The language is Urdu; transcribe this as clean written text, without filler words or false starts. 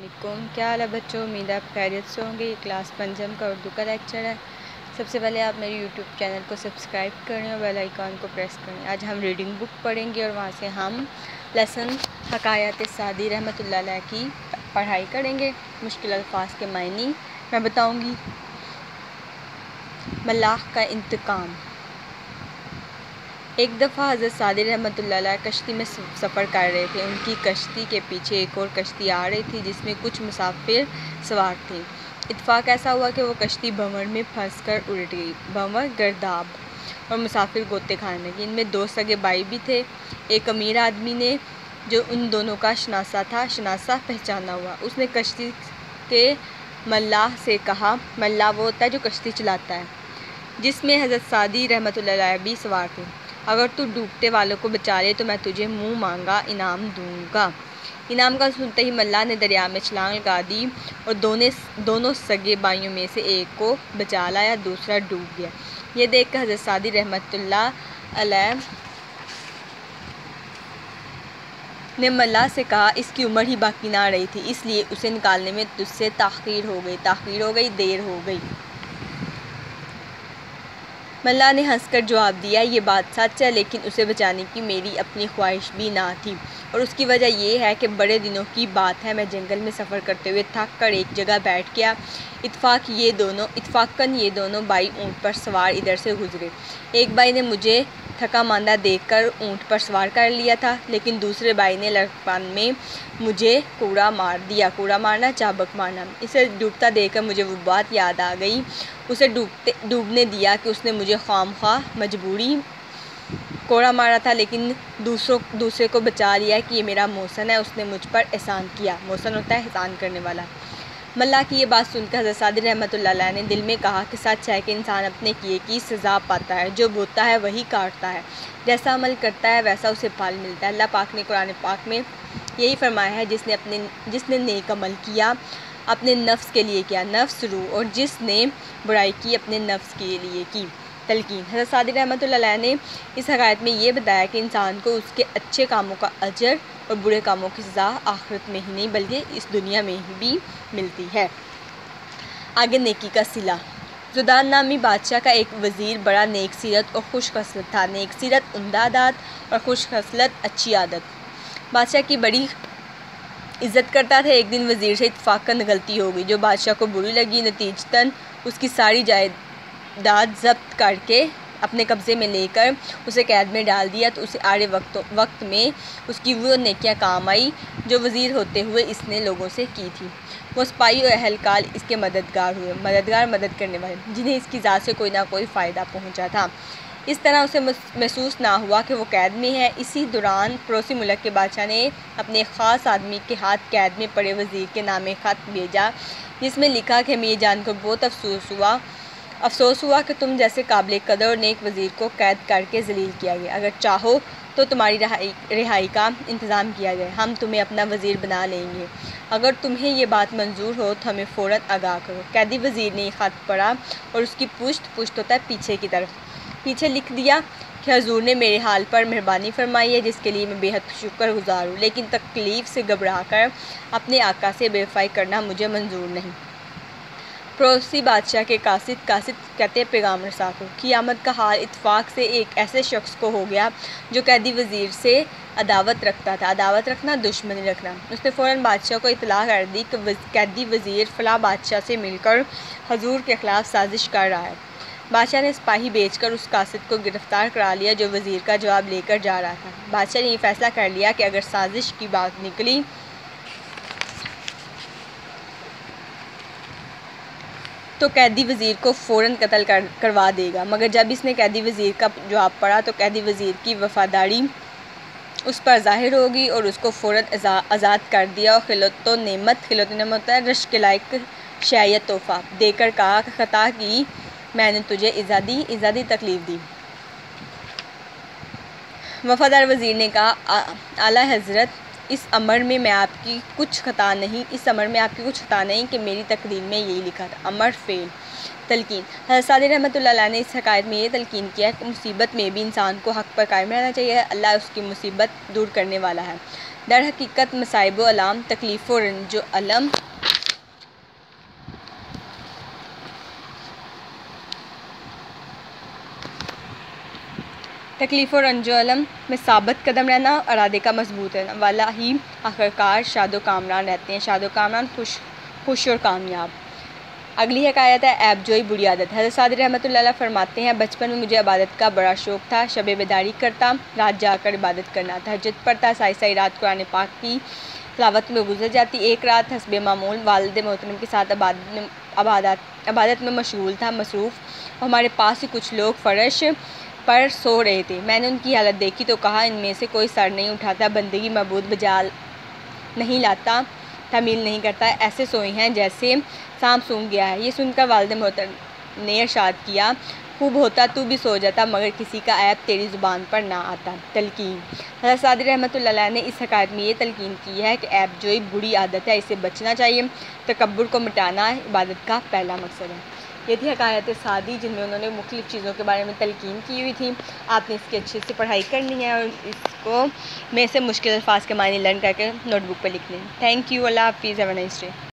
علیکم، کیا حال ہے بچوں؟ امید ہے آپ خیریت سے ہوں گے۔ یہ کلاس پنجم کا اردو کا لیکچر ہے۔ سب سے پہلے آپ میرے یوٹیوب چینل کو سبسکرائب کریں اور بیل آئیکن کو پریس کریں۔ آج ہم ریڈنگ بک پڑھیں گے اور وہاں سے ہم لیسن حکایات سعدی رحمۃ اللہ علیہ کی پڑھائی کریں گے۔ مشکل الفاظ کے معنی میں بتاؤں گی۔ ملاح کا انتقام۔ ایک دفعہ حضرت سعدی رحمۃ اللہ علیہ کشتی میں سفر کر رہے تھے۔ ان کی کشتی کے پیچھے ایک اور کشتی آ رہی تھی جس میں کچھ مسافر سوار تھے۔ اتفاق ایسا ہوا کہ وہ کشتی بھنور میں پھنس کر الٹ گئی۔ بھنور گرداب اور مسافر غوطے کھانے لگے۔ ان میں دو سگے بھائی بھی تھے۔ ایک امیر آدمی نے جو ان دونوں کا شناسا پہچانا ہوا۔ اس نے کشتی کے ملاح سے کہا، ملاح وہ ہوتا ہے جو کشتی چلاتا ہے، جس میں حضرت سعدی رحمۃ اللہ علیہ بھی سوار تھے، اگر تو ڈوبتے والوں کو بچا لے تو میں تجھے منہ مانگا انعام دوں گا۔ انعام کا سنتے ہی ملاح نے دریا میں چھلانگ لگا دی اور دونوں سگے بھائیوں میں سے ایک کو بچا لایا، دوسرا ڈوب گیا۔ یہ دیکھ کر حضرت سعدی رحمۃ اللہ علیہ نے ملاح سے کہا، اس کی عمر ہی باقی نہ رہی تھی، اس لیے اسے نکالنے میں تجھ سے تاخیر ہو گئی، دیر ہو گئی۔ ملاح نے ہنس کر جواب دیا، یہ بات سچ ہے، لیکن اسے بچانے کی میری اپنی خواہش بھی نہ تھی، اور اس کی وجہ یہ ہے کہ بڑے دنوں کی بات ہے، میں جنگل میں سفر کرتے ہوئے تھک کر ایک جگہ بیٹھ گیا۔ اتفاقاً یہ دونوں بھائی اونٹ پر سوار ادھر سے گزرے۔ ایک بھائی نے مجھے تھکا ماندہ دیکھ کر اونٹ پر سوار کر لیا تھا، لیکن دوسرے بھائی نے لڑکپن میں مجھے کوڑا مار دیا۔ کوڑا مارنا، چابک مارنا۔ اسے ڈوبتا دیکھ کر مجھے وہ بات یاد آ گئی، اسے ڈوبنے دیا کہ اس نے مجھے خواہ مجبوری کوڑا مارا تھا، لیکن دوسرے کو بچا لیا کہ یہ میرا محسن ہے، اس نے مجھ پر احسان کیا۔ محسن ہوتا ہے احسان کرنے والا۔ ملاح کی یہ بات سن کر حضرت سعدی رحمۃ اللہ علیہ نے دل میں کہا کہ سچ ہے کہ انسان اپنے کیے کی سزا پاتا ہے، جو بوتا ہے وہی کاٹتا ہے، جیسا عمل کرتا ہے ویسا اسے پھل ملتا ہے۔ اللہ پاک نے قرآن پاک میں یہی فرمایا ہے، جس نے نیک عمل کیا اپنے نفس کے لیے کیا، نفس روح، اور جس نے برائی کی اپنے نفس کے لیے کی۔ تلقین۔ حضرت سعدی رحمۃ اللہ علیہ نے اس حکایت میں یہ بتایا کہ انسان کو اس کے اچھے کاموں کا اجر اور برے کاموں کی سزا آخرت میں ہی نہیں بلکہ اس دنیا میں بھی ملتی ہے۔ آگے نیکی کا صلہ۔ زدان نامی بادشاہ کا ایک وزیر بڑا نیک سیرت اور خوش خصلت تھا۔ نیک سیرت عمدہ عادات اور خوش خصلت اچھی عادت۔ بادشاہ کی بڑی عزت کرتا تھا۔ ایک دن وزیر سے اتفاقاً غلطی ہو گئی جو بادشاہ کو بری لگی، نتیجتاً اس کی ساری جائیداد ضبط کر کے اپنے قبضے میں لے کر اسے قید میں ڈال دیا، تو اسے آڑے وقت میں اس کی وہ نیکیاں کام آئی جو وزیر ہوتے ہوئے اس نے لوگوں سے کی تھی۔ وہ سپاہی اور اہلکار اس کے مددگار ہوئے، مدد کرنے والے، جنہیں اس کی ذات سے کوئی نہ کوئی فائدہ پہنچا تھا۔ اس طرح اسے محسوس نہ ہوا کہ وہ قید میں ہے۔ اسی دوران پڑوسی ملک کے بادشاہ نے اپنے ایک خاص آدمی کے ہاتھ قید میں پڑے وزیر کے نام ایک خط بھیجا، جس میں لکھا کہ ہمیں یہ جان کر بہت افسوس ہوا کہ تم جیسے قابل قدر اور نیک وزیر کو قید کر کے ذلیل کیا گیا۔ اگر چاہو تو تمہاری رہائی کا انتظام کیا جائے، ہم تمہیں اپنا وزیر بنا لیں گے۔ اگر تمہیں یہ بات منظور ہو تو ہمیں فوراً آگاہ کرو۔ قیدی وزیر نے یہ خط پڑھا اور اس کی پشت ہوتا ہے پیچھے کی طرف، پیچھے لکھ دیا کہ حضور نے میرے حال پر مہربانی فرمائی ہے، جس کے لیے میں بے حد شکر گزار ہوں، لیکن تکلیف سے گھبرا کر اپنے آقا سے بے وفائی کرنا مجھے منظور نہیں۔ پڑوسی بادشاہ کے قاصد کہتے ہیں پیغام رساں کو، قیامت کا حال اتفاق سے ایک ایسے شخص کو ہو گیا جو قیدی وزیر سے عداوت رکھتا تھا۔ عداوت رکھنا، دشمنی رکھنا۔ اس نے فوراً بادشاہ کو اطلاع کر دی کہ قیدی وزیر فلاں بادشاہ سے مل کر حضور کے خلاف سازش کر رہا ہے۔ بادشاہ نے سپاہی بھیج کر اس قاصد کو گرفتار کرا لیا جو وزیر کا جواب لے کر جا رہا تھا۔ بادشاہ نے یہ فیصلہ کر لیا کہ اگر سازش کی بات نکلی تو قیدی وزیر کو فوراً قتل کروا دے گا، مگر جب اس نے قیدی وزیر کا جواب پڑھا تو قیدی وزیر کی وفاداری اس پر ظاہر ہوگی اور اس کو فوراً آزاد کر دیا اور خلعت و نعمت ہوتا ہے رشک کے لائق شے یا تحفہ دے کر کہا کہ خطا کی میں نے تجھے ایزا دی تکلیف دی۔ وفادار وزیر نے کہا، اعلیٰ حضرت، اس امر میں آپ کی کچھ خطا نہیں کہ میری تقریر میں یہی لکھا تھا۔ امر فعل۔ تلقین۔ حضرت سعدی رحمۃ اللہ علیہ نے اس حکایت میں یہ تلقین کیا کہ مصیبت میں بھی انسان کو حق پر قائم رہنا چاہیے، اللہ اس کی مصیبت دور کرنے والا ہے۔ در حقیقت مصائب و الام، تکلیف و رنج و الم میں ثابت قدم رہنا، ارادے کا مضبوط رہنا والا ہی آخرکار شاد و کامران رہتے ہیں، شاد و کامران، خوش اور کامیاب۔ اگلی حکایت ہے عیب جوئی بری عادت۔ حضرت صادق رحمۃ اللہ علیہ فرماتے ہیں بچپن میں مجھے عبادت کا بڑا شوق تھا، شب بیداری کرتا، رات جا کر عبادت کرنا، تہجد پڑھتا، ساری ساری رات قرآن پاک کی تلاوت میں گزر جاتی۔ ایک رات حسب معمول والد محترم کے ساتھ عبادت میں مشغول تھا، مصروف، اور ہمارے پاس ہی کچھ لوگ فرش پر سو رہے تھے۔ میں نے ان کی حالت دیکھی تو کہا ان میں سے کوئی سر نہیں اٹھاتا، بندگی معبود بجا نہیں لاتا، تعمیل نہیں کرتا، ایسے سوئے ہیں جیسے سانپ سونگھ گیا ہے۔ یہ سن کر والد محترم نے ارشاد کیا خوب ہوتا تو بھی سو جاتا مگر کسی کا عیب تیری زبان پر نہ آتا۔ تلقین: حضرت صادق رحمۃ اللہ علیہ نے اس حکایت میں یہ تلقین کی ہے کہ عیب جوئی بری عادت ہے، اسے بچنا چاہیے، تکبر کو مٹانا عبادت کا پہلا مقصد ہے۔ یہ تھی حکایت سعدی جن میں انہوں نے مختلف چیزوں کے بارے میں تلقین کی ہوئی تھی۔ آپ نے اس کی اچھے سے پڑھائی کرنی ہے اور اس کو میں سے مشکل الفاظ کے معنی لرن کر کے نوٹ بک پہ لکھنے ہیں۔ تھینک یو، اللہ حافظ، ہیو اے نائس ڈے۔